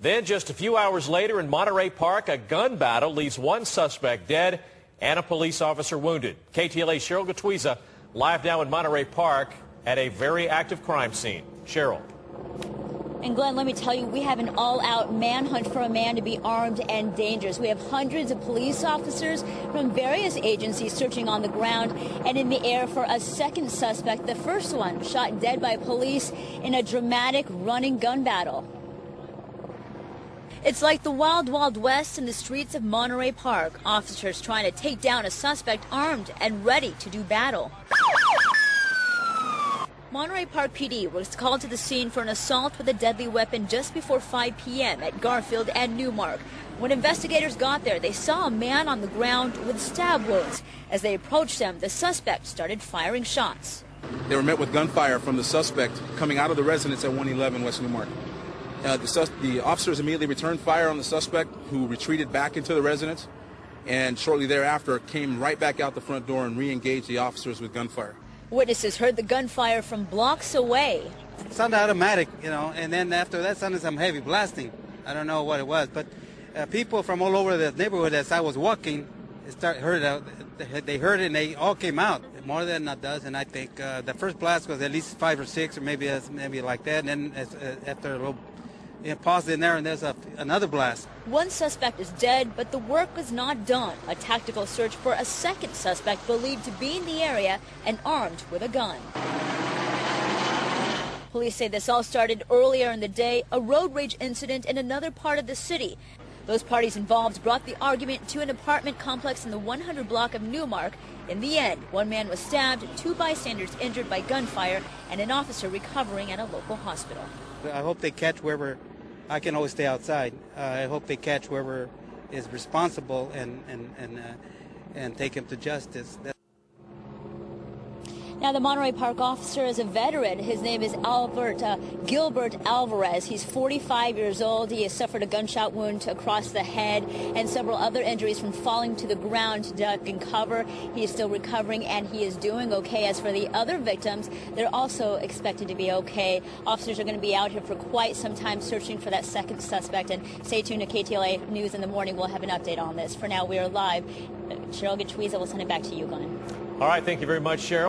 Then just a few hours later in Monterey Park, a gun battle leaves one suspect dead and a police officer wounded. KTLA's Cheryl Gatwiza live now in Monterey Park at a very active crime scene. Cheryl. And Glenn, let me tell you, we have an all-out manhunt for a man to be armed and dangerous. We have hundreds of police officers from various agencies searching on the ground and in the air for a second suspect, the first one shot dead by police in a dramatic running gun battle. It's like the wild, wild west in the streets of Monterey Park. Officers trying to take down a suspect armed and ready to do battle. Monterey Park PD was called to the scene for an assault with a deadly weapon just before 5 p.m. at Garfield and Newmark. When investigators got there, they saw a man on the ground with stab wounds. As they approached him, the suspect started firing shots. They were met with gunfire from the suspect coming out of the residence at 111 West Newmark. The officers immediately returned fire on the suspect, who retreated back into the residence, and shortly thereafter came right back out the front door and re-engaged the officers with gunfire. Witnesses heard the gunfire from blocks away. It sounded automatic, and then after that sounded some heavy blasting. I don't know what it was, but people from all over the neighborhood as I was walking heard it and they all came out, more than a dozen, I think. The first blast was at least 5 or 6 or maybe like that, and then after a little pause in there and there's another blast. One suspect is dead, but the work is not done. A tactical search for a second suspect believed to be in the area and armed with a gun. Police say this all started earlier in the day, a road rage incident in another part of the city. Those parties involved brought the argument to an apartment complex in the 100 block of Newmark. In the end, one man was stabbed, 2 bystanders injured by gunfire, and an officer recovering at a local hospital. I hope they catch whoever. I can always stay outside. I hope they catch whoever is responsible and take him to justice. Now, the Monterey Park officer is a veteran. His name is Gilbert Alvarez. He's 45 years old. He has suffered a gunshot wound across the head and several other injuries from falling to the ground to duck and cover. He is still recovering, and he is doing okay. As for the other victims, they're also expected to be okay. Officers are going to be out here for quite some time searching for that second suspect. And stay tuned to KTLA News in the morning. We'll have an update on this. For now, we are live. Cheryl Gatwiza, we'll send it back to you, Glenn. All right, thank you very much, Cheryl.